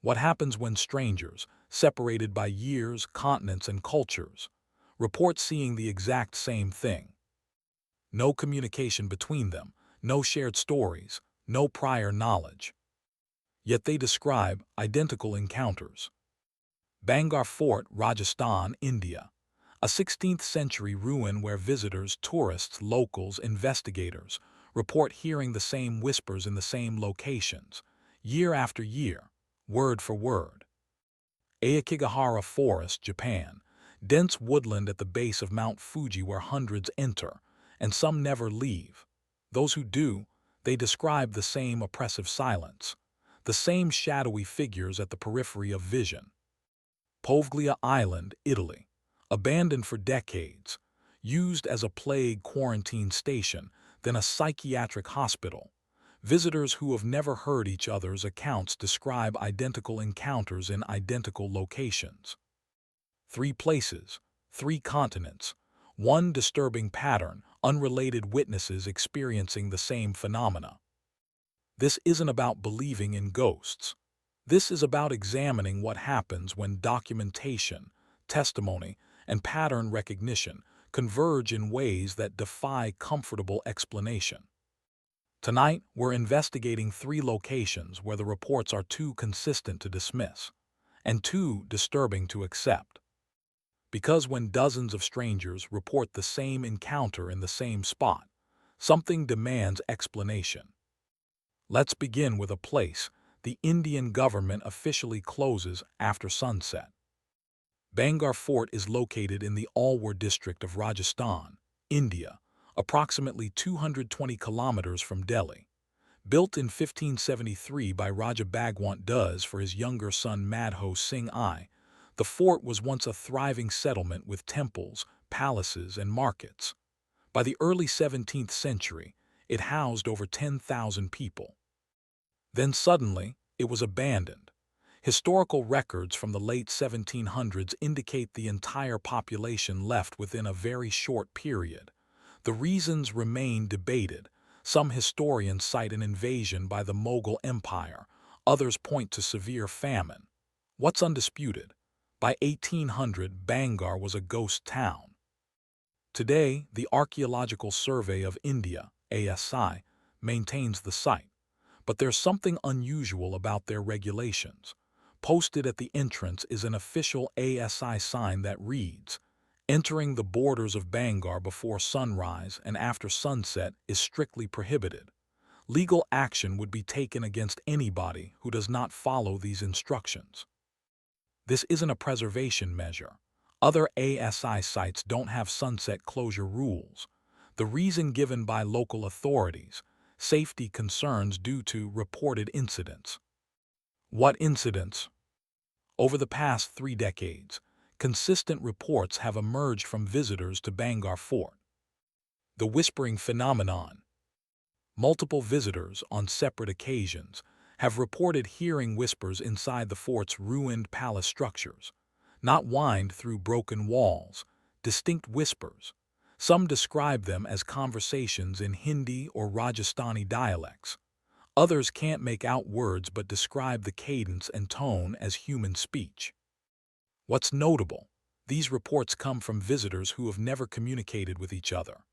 What happens when strangers, separated by years, continents, and cultures, report seeing the exact same thing? No communication between them, no shared stories, no prior knowledge. Yet they describe identical encounters. Bhangarh Fort, Rajasthan, India. A 16th-century ruin where visitors, tourists, locals, investigators report hearing the same whispers in the same locations, year after year, word for word. Aokigahara Forest, Japan. Dense woodland at the base of Mount Fuji where hundreds enter, and some never leave. Those who do, they describe the same oppressive silence, the same shadowy figures at the periphery of vision. Poveglia Island, Italy. Abandoned for decades, used as a plague quarantine station, then a psychiatric hospital. Visitors who have never heard each other's accounts describe identical encounters in identical locations. 3 places, 3 continents, one disturbing pattern, unrelated witnesses experiencing the same phenomena. This isn't about believing in ghosts. This is about examining what happens when documentation, testimony, and pattern recognition converge in ways that defy comfortable explanation. Tonight, we're investigating 3 locations where the reports are too consistent to dismiss, and too disturbing to accept. Because when dozens of strangers report the same encounter in the same spot, something demands explanation. Let's begin with a place the Indian government officially closes after sunset. Bhangarh Fort is located in the Alwar district of Rajasthan, India, approximately 220 kilometers from Delhi. Built in 1573 by Raja Bhagwant Duz for his younger son Madho Singh I, the fort was once a thriving settlement with temples, palaces, and markets. By the early 17th century, it housed over 10,000 people. Then suddenly, it was abandoned. Historical records from the late 1700s indicate the entire population left within a very short period. The reasons remain debated. Some historians cite an invasion by the Mughal Empire. Others point to severe famine. What's undisputed? By 1800, Bhangarh was a ghost town. Today, the Archaeological Survey of India, ASI, maintains the site. But there's something unusual about their regulations. Posted at the entrance is an official ASI sign that reads, "Entering the borders of Bhangarh before sunrise and after sunset is strictly prohibited. Legal action would be taken against anybody who does not follow these instructions." This isn't a preservation measure. Other ASI sites don't have sunset closure rules. The reason given by local authorities: safety concerns due to reported incidents. What incidents? Over the past 3 decades, consistent reports have emerged from visitors to Bhangarh Fort. The whispering phenomenon. Multiple visitors, on separate occasions, have reported hearing whispers inside the fort's ruined palace structures, not whined through broken walls, distinct whispers. Some describe them as conversations in Hindi or Rajasthani dialects. Others can't make out words but describe the cadence and tone as human speech. What's notable? These reports come from visitors who have never communicated with each other.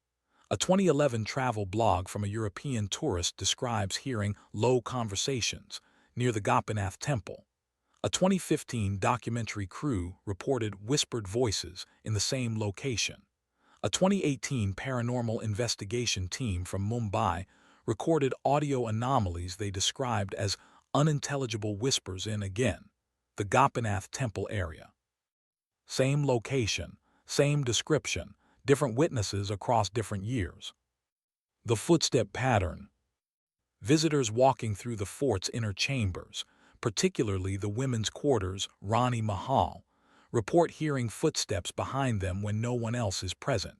A 2011 travel blog from a European tourist describes hearing low conversations near the Gopinath temple. A 2015 documentary crew reported whispered voices in the same location. A 2018 paranormal investigation team from Mumbai recorded audio anomalies they described as unintelligible whispers in, again, the Gopinath temple area. Same location, same description, different witnesses across different years. The footstep pattern. Visitors walking through the fort's inner chambers, particularly the women's quarters, Rani Mahal, report hearing footsteps behind them when no one else is present.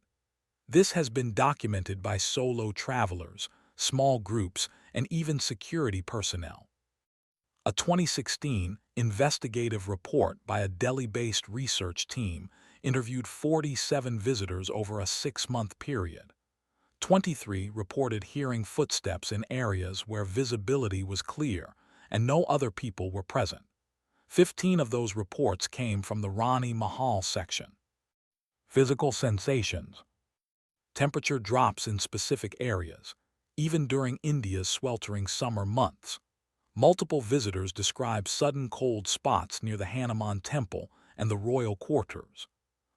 This has been documented by solo travelers, small groups, and even security personnel. A 2016 investigative report by a Delhi-based research team interviewed 47 visitors over a 6-month period. 23 reported hearing footsteps in areas where visibility was clear and no other people were present. 15 of those reports came from the Rani Mahal section. Physical sensations. Temperature drops in specific areas, even during India's sweltering summer months. Multiple visitors describe sudden cold spots near the Hanuman temple and the royal quarters.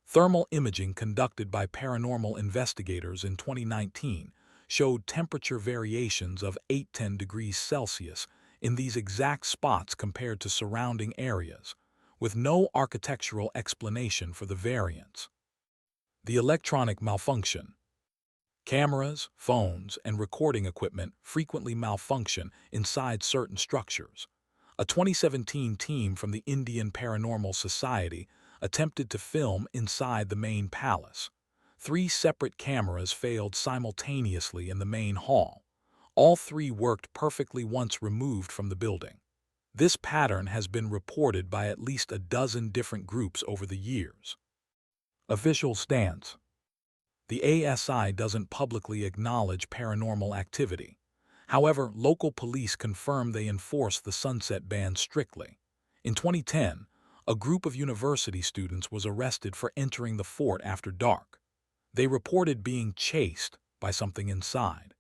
Thermal imaging conducted by paranormal investigators in 2019 showed temperature variations of 8–10 degrees Celsius in these exact spots compared to surrounding areas, with no architectural explanation for the variance. The electronic malfunction. Cameras, phones, and recording equipment frequently malfunction inside certain structures. A 2017 team from the Indian Paranormal Society attempted to film inside the main palace. 3 separate cameras failed simultaneously in the main hall. All 3 worked perfectly once removed from the building. This pattern has been reported by at least a dozen different groups over the years. Official stance. The ASI doesn't publicly acknowledge paranormal activity. However, local police confirm they enforce the sunset ban strictly. In 2010, a group of university students was arrested for entering the fort after dark. They reported being chased by something inside.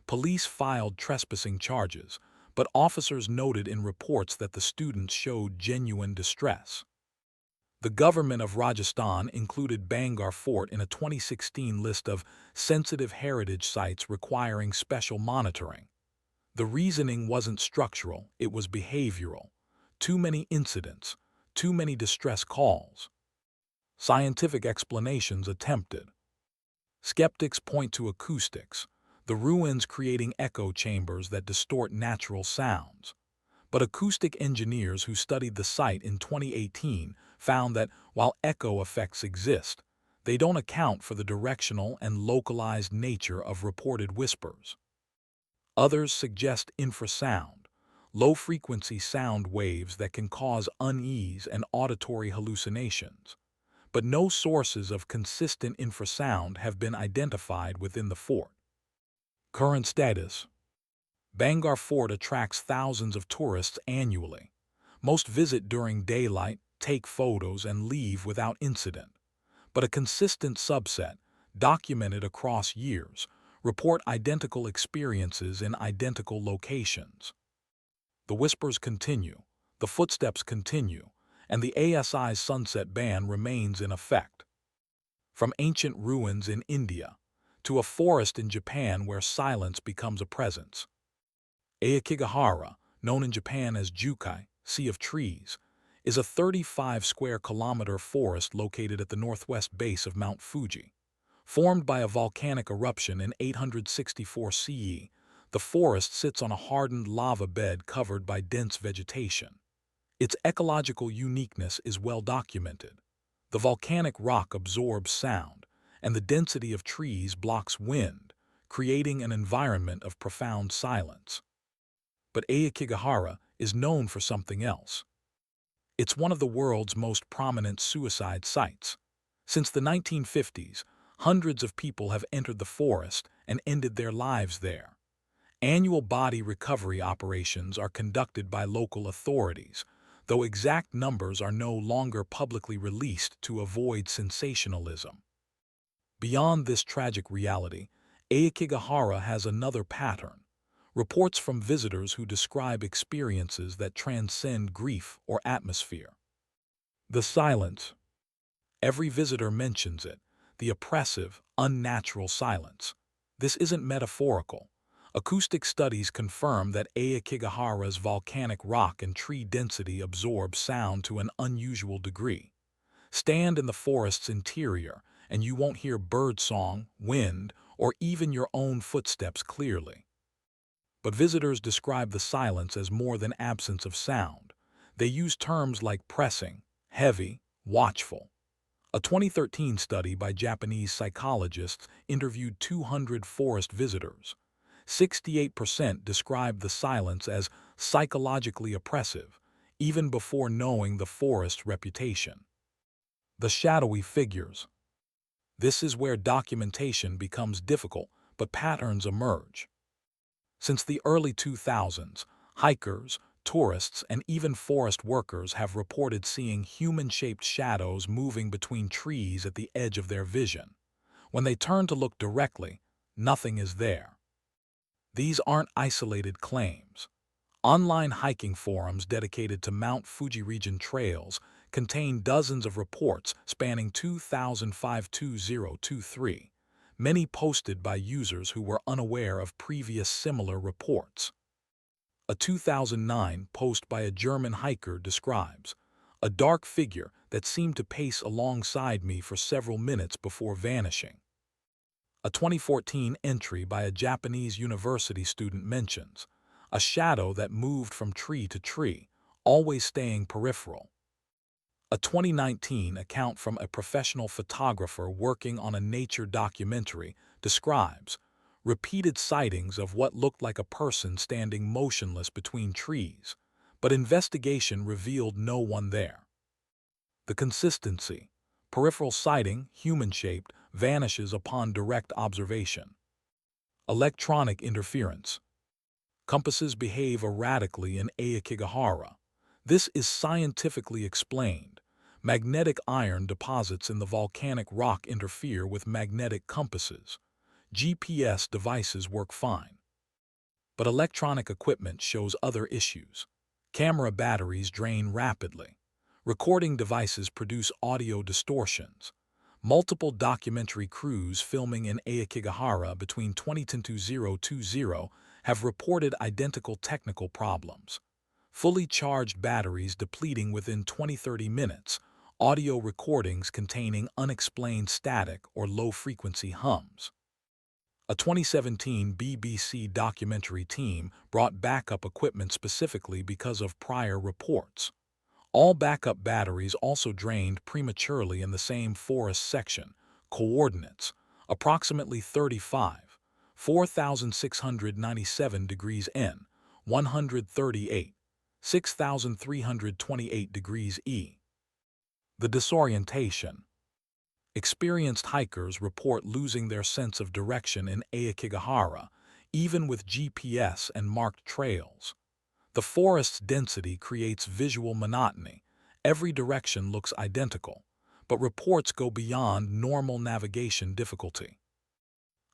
Police filed trespassing charges, but officers noted in reports that the students showed genuine distress. The government of Rajasthan included Bhangarh Fort in a 2016 list of sensitive heritage sites requiring special monitoring. The reasoning wasn't structural, it was behavioral. Too many incidents, too many distress calls. Scientific explanations attempted. Skeptics point to acoustics, the ruins creating echo chambers that distort natural sounds. But acoustic engineers who studied the site in 2018 found that while echo effects exist, they don't account for the directional and localized nature of reported whispers. Others suggest infrasound, low-frequency sound waves that can cause unease and auditory hallucinations. But no sources of consistent infrasound have been identified within the fort. Current status. Bhangarh Fort attracts thousands of tourists annually. Most visit during daylight, take photos, and leave without incident. But a consistent subset, documented across years, report identical experiences in identical locations. The whispers continue, the footsteps continue, and the ASI's sunset ban remains in effect. From ancient ruins in India to a forest in Japan where silence becomes a presence. Aokigahara, known in Japan as Jukai, Sea of Trees, is a 35-square-kilometer forest located at the northwest base of Mount Fuji. Formed by a volcanic eruption in 864 CE, the forest sits on a hardened lava bed covered by dense vegetation. Its ecological uniqueness is well documented. The volcanic rock absorbs sound, and the density of trees blocks wind, creating an environment of profound silence. But Aokigahara is known for something else. It's one of the world's most prominent suicide sites. Since the 1950s, hundreds of people have entered the forest and ended their lives there. Annual body recovery operations are conducted by local authorities, though exact numbers are no longer publicly released to avoid sensationalism. Beyond this tragic reality, Aokigahara has another pattern. Reports from visitors who describe experiences that transcend grief or atmosphere. The silence. Every visitor mentions it, the oppressive, unnatural silence. This isn't metaphorical. Acoustic studies confirm that Aokigahara's volcanic rock and tree density absorb sound to an unusual degree. Stand in the forest's interior, and you won't hear birdsong, wind, or even your own footsteps clearly. But visitors describe the silence as more than absence of sound. They use terms like pressing, heavy, watchful. A 2013 study by Japanese psychologists interviewed 200 forest visitors. 68% described the silence as psychologically oppressive, even before knowing the forest's reputation. The shadowy figures. This is where documentation becomes difficult, but patterns emerge. Since the early 2000s, hikers, Tourists and even forest workers have reported seeing human-shaped shadows moving between trees at the edge of their vision. When they turn to look directly, nothing is there. These aren't isolated claims. Online hiking forums dedicated to Mount Fuji region trails contain dozens of reports spanning 2005-2023, many posted by users who were unaware of previous similar reports. A 2009 post by a German hiker describes a dark figure that seemed to pace alongside me for several minutes before vanishing. A 2014 entry by a Japanese university student mentions a shadow that moved from tree to tree, always staying peripheral. A 2019 account from a professional photographer working on a nature documentary describes repeated sightings of what looked like a person standing motionless between trees, but investigation revealed no one there. The consistency, peripheral sighting, human-shaped, vanishes upon direct observation. Electronic interference. Compasses behave erratically in Aokigahara. This is scientifically explained. Magnetic iron deposits in the volcanic rock interfere with magnetic compasses. GPS devices work fine. But electronic equipment shows other issues. Camera batteries drain rapidly. Recording devices produce audio distortions. Multiple documentary crews filming in Aokigahara between 2010 and 2020 have reported identical technical problems. Fully charged batteries depleting within 20-30 minutes, audio recordings containing unexplained static or low-frequency hums. A 2017 BBC documentary team brought backup equipment specifically because of prior reports. All backup batteries also drained prematurely in the same forest section. Coordinates: approximately 35, 4,697 degrees N, 138, 6,328 degrees E. The disorientation. Experienced hikers report losing their sense of direction in Aokigahara, even with GPS and marked trails. The forest's density creates visual monotony. Every direction looks identical, but reports go beyond normal navigation difficulty.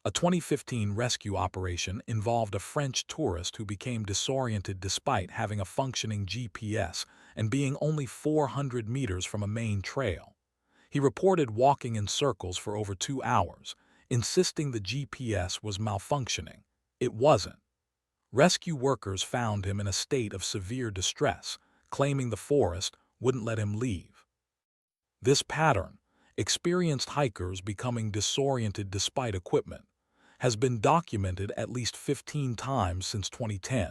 A 2015 rescue operation involved a French tourist who became disoriented despite having a functioning GPS and being only 400 meters from a main trail. He reported walking in circles for over 2 hours, insisting the GPS was malfunctioning. It wasn't. Rescue workers found him in a state of severe distress, claiming the forest wouldn't let him leave. This pattern, experienced hikers becoming disoriented despite equipment, has been documented at least 15 times since 2010.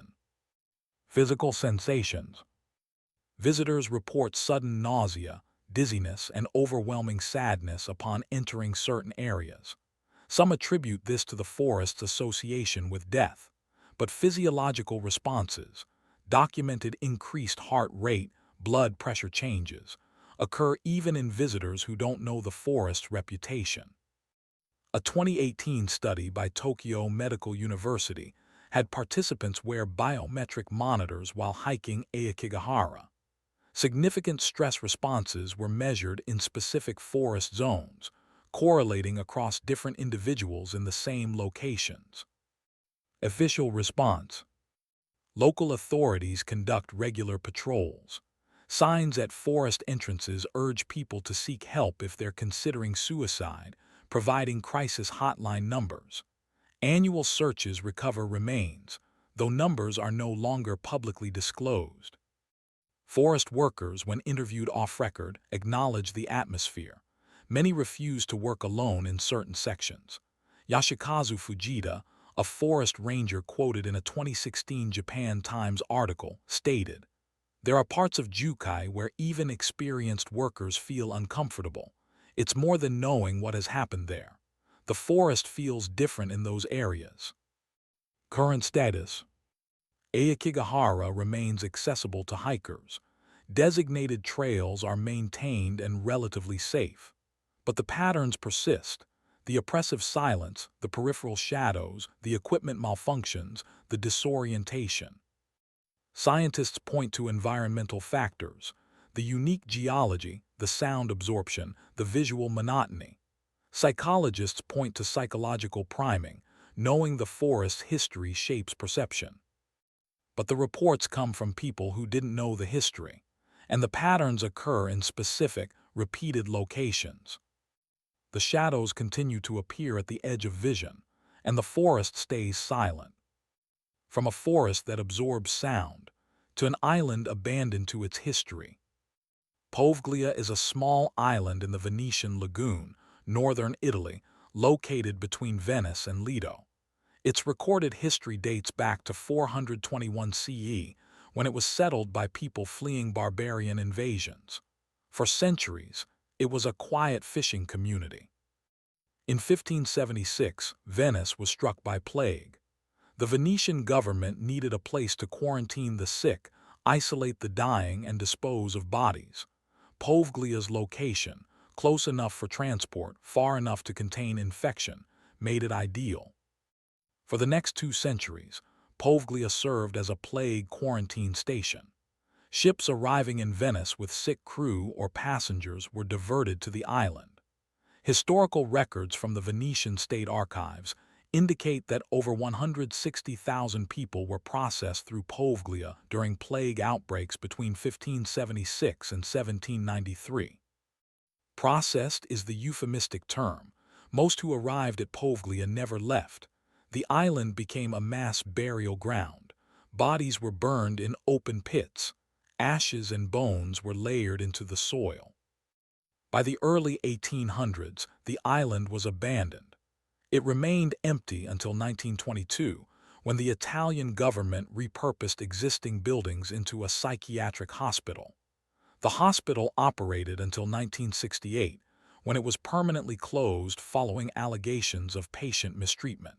Physical sensations. Visitors report sudden nausea, dizziness, and overwhelming sadness upon entering certain areas. Some attribute this to the forest's association with death, but physiological responses, documented increased heart rate, blood pressure changes, occur even in visitors who don't know the forest's reputation. A 2018 study by Tokyo Medical University had participants wear biometric monitors while hiking Aokigahara. Significant stress responses were measured in specific forest zones, correlating across different individuals in the same locations. Official response. Local authorities conduct regular patrols. Signs at forest entrances urge people to seek help if they're considering suicide, providing crisis hotline numbers. Annual searches recover remains, though numbers are no longer publicly disclosed. Forest workers, when interviewed off-record, acknowledge the atmosphere. Many refuse to work alone in certain sections. Yoshikazu Fujita, a forest ranger quoted in a 2016 Japan Times article, stated, "There are parts of Jukai where even experienced workers feel uncomfortable. It's more than knowing what has happened there. The forest feels different in those areas." Current status. Aokigahara remains accessible to hikers. Designated trails are maintained and relatively safe. But the patterns persist. The oppressive silence, the peripheral shadows, the equipment malfunctions, the disorientation. Scientists point to environmental factors, the unique geology, the sound absorption, the visual monotony. Psychologists point to psychological priming, knowing the forest's history shapes perception. But the reports come from people who didn't know the history, and the patterns occur in specific, repeated locations. The shadows continue to appear at the edge of vision, and the forest stays silent. From a forest that absorbs sound, to an island abandoned to its history. Poveglia is a small island in the Venetian lagoon, northern Italy, located between Venice and Lido. Its recorded history dates back to 421 CE, when it was settled by people fleeing barbarian invasions. For centuries, it was a quiet fishing community. In 1576, Venice was struck by plague. The Venetian government needed a place to quarantine the sick, isolate the dying, and dispose of bodies. Poveglia's location, close enough for transport, far enough to contain infection, made it ideal. For the next 2 centuries, Poveglia served as a plague quarantine station. Ships arriving in Venice with sick crew or passengers were diverted to the island. Historical records from the Venetian state archives indicate that over 160,000 people were processed through Poveglia during plague outbreaks between 1576 and 1793. Processed is the euphemistic term. Most who arrived at Poveglia never left. The island became a mass burial ground. Bodies were burned in open pits. Ashes and bones were layered into the soil. By the early 1800s, the island was abandoned. It remained empty until 1922, when the Italian government repurposed existing buildings into a psychiatric hospital. The hospital operated until 1968, when it was permanently closed following allegations of patient mistreatment.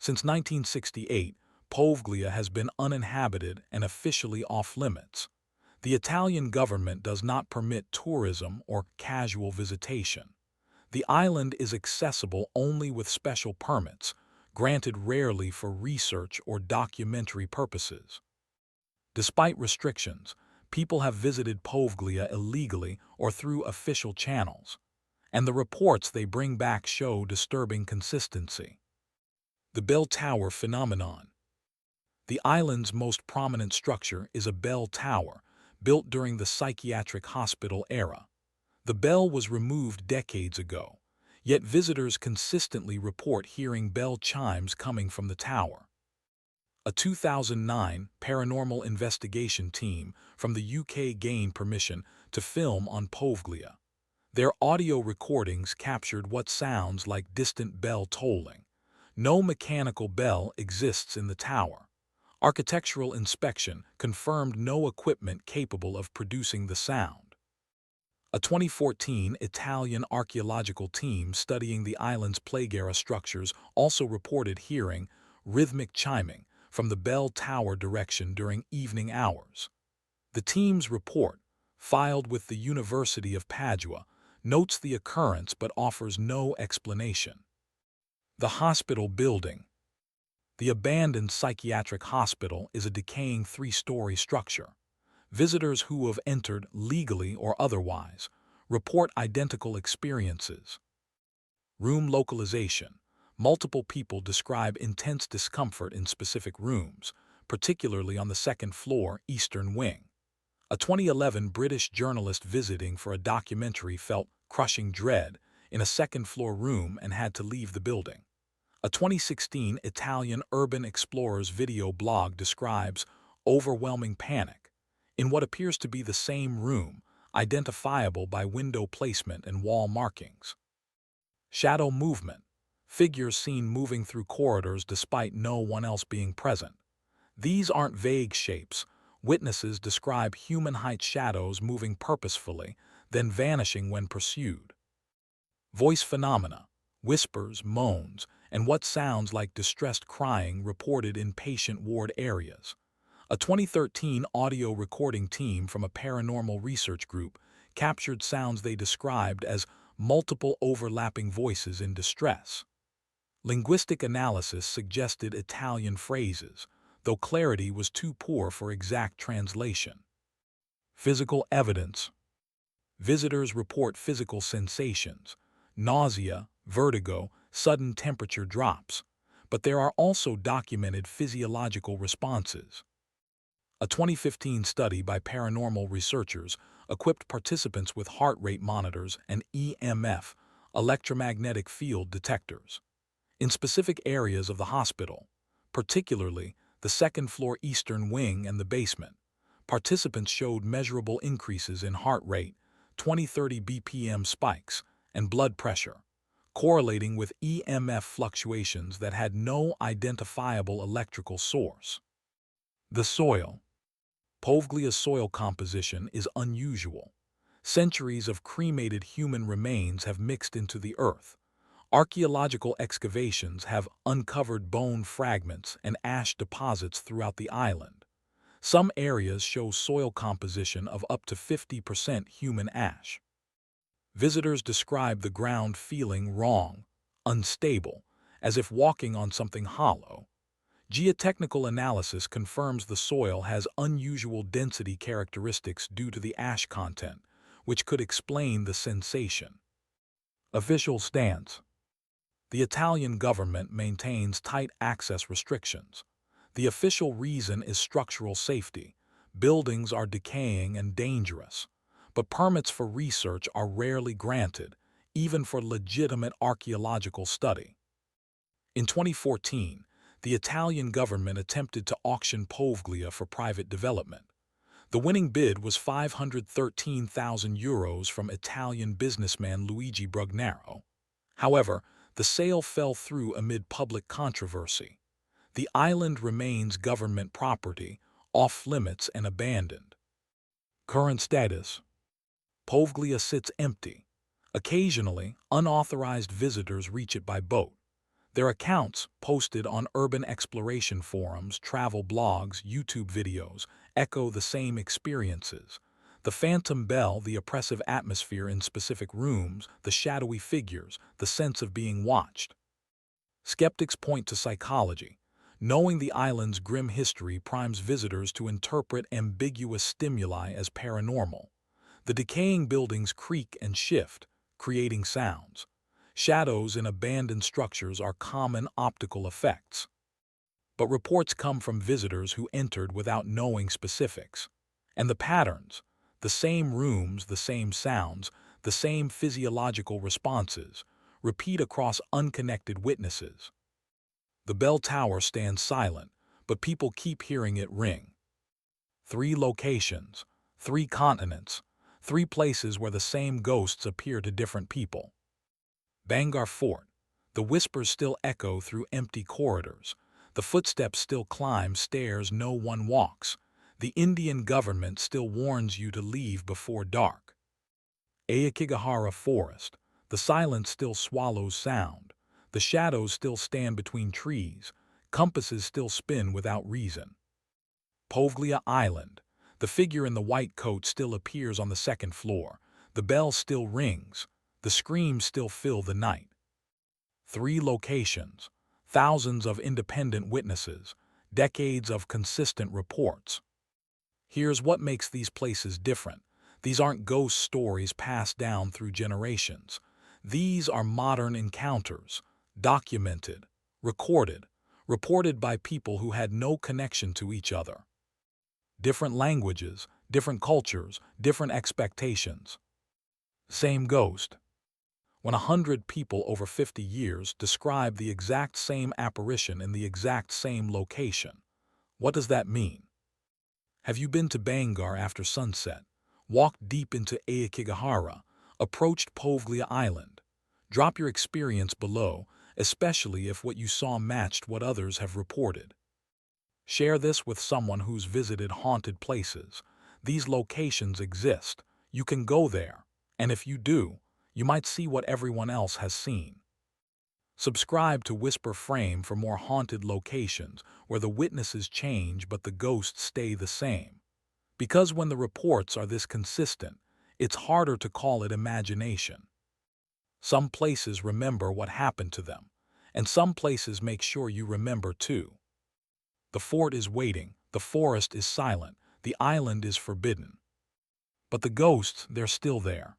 Since 1968, Poveglia has been uninhabited and officially off-limits. The Italian government does not permit tourism or casual visitation. The island is accessible only with special permits, granted rarely for research or documentary purposes. Despite restrictions, people have visited Poveglia illegally or through official channels, and the reports they bring back show disturbing consistency. The bell tower phenomenon. The island's most prominent structure is a bell tower, built during the psychiatric hospital era. The bell was removed decades ago, yet visitors consistently report hearing bell chimes coming from the tower. A 2009 paranormal investigation team from the UK gained permission to film on Poveglia. Their audio recordings captured what sounds like distant bell tolling. No mechanical bell exists in the tower. Architectural inspection confirmed no equipment capable of producing the sound. A 2014 Italian archaeological team studying the island's plague-era structures also reported hearing rhythmic chiming from the bell tower direction during evening hours. The team's report, filed with the University of Padua, notes the occurrence but offers no explanation. The hospital building. The abandoned psychiatric hospital is a decaying 3-story structure. Visitors who have entered legally or otherwise report identical experiences. Room localization. Multiple people describe intense discomfort in specific rooms, particularly on the 2nd floor eastern wing. A 2011 British journalist visiting for a documentary felt crushing dread in a 2nd-floor room and had to leave the building. A 2016 Italian urban explorer's video blog describes overwhelming panic in what appears to be the same room, identifiable by window placement and wall markings. Shadow movement. Figures seen moving through corridors despite no one else being present. These aren't vague shapes. Witnesses describe human-height shadows moving purposefully, then vanishing when pursued. Voice phenomena. Whispers, moans, and what sounds like distressed crying reported in patient ward areas. A 2013 audio recording team from a paranormal research group captured sounds they described as multiple overlapping voices in distress. Linguistic analysis suggested Italian phrases, though though clarity was too poor for exact translation. Physical evidence. Visitors report physical sensations, nausea, vertigo, sudden temperature drops, but there are also documented physiological responses. A 2015 study by paranormal researchers equipped participants with heart rate monitors and EMF, electromagnetic field detectors, in specific areas of the hospital, particularly the second-floor eastern wing and the basement. Participants showed measurable increases in heart rate, 20-30 BPM spikes, and blood pressure, correlating with EMF fluctuations that had no identifiable electrical source. The soil. Poveglia's soil composition is unusual. Centuries of cremated human remains have mixed into the earth. Archaeological excavations have uncovered bone fragments and ash deposits throughout the island. Some areas show soil composition of up to 50% human ash. Visitors describe the ground feeling wrong, unstable, as if walking on something hollow. Geotechnical analysis confirms the soil has unusual density characteristics due to the ash content, which could explain the sensation. Official stance. The Italian government maintains tight access restrictions. The official reason is structural safety. Buildings are decaying and dangerous, but permits for research are rarely granted, even for legitimate archaeological study. In 2014, the Italian government attempted to auction Poveglia for private development. The winning bid was €513,000 from Italian businessman Luigi Brugnaro. However, the sale fell through amid public controversy. The island remains government property, off-limits and abandoned. Current status. Poveglia sits empty. Occasionally, unauthorized visitors reach it by boat. Their accounts, posted on urban exploration forums, travel blogs, YouTube videos, echo the same experiences. The phantom bell, the oppressive atmosphere in specific rooms, the shadowy figures, the sense of being watched. Skeptics point to psychology. Knowing the island's grim history primes visitors to interpret ambiguous stimuli as paranormal. The decaying buildings creak and shift, creating sounds. Shadows in abandoned structures are common optical effects. But reports come from visitors who entered without knowing specifics. And the patterns, the same rooms, the same sounds, the same physiological responses, repeat across unconnected witnesses. The bell tower stands silent, but people keep hearing it ring. 3 locations, 3 continents, 3 places where the same ghosts appear to different people. Bhangarh Fort. The whispers still echo through empty corridors. The footsteps still climb stairs no one walks. The Indian government still warns you to leave before dark. Aokigahara Forest. The silence still swallows sound. The shadows still stand between trees. Compasses still spin without reason. Poveglia Island. The figure in the white coat still appears on the second floor. The bell still rings. The screams still fill the night. 3 locations, thousands of independent witnesses, decades of consistent reports. Here's what makes these places different. These aren't ghost stories passed down through generations. These are modern encounters, documented, recorded, reported by people who had no connection to each other. Different languages, different cultures, different expectations. Same ghost. When 100 people over 50 years describe the exact same apparition in the exact same location, what does that mean? Have you been to Bhangarh after sunset, walked deep into Aokigahara, approached Poveglia Island? Drop your experience below, especially if what you saw matched what others have reported. Share this with someone who's visited haunted places. These locations exist. You can go there, and if you do, you might see what everyone else has seen. Subscribe to WhisprFrame for more haunted locations where the witnesses change but the ghosts stay the same. Because when the reports are this consistent, it's harder to call it imagination. Some places remember what happened to them, and some places make sure you remember too. The fort is waiting, the forest is silent, the island is forbidden. But the ghosts, they're still there.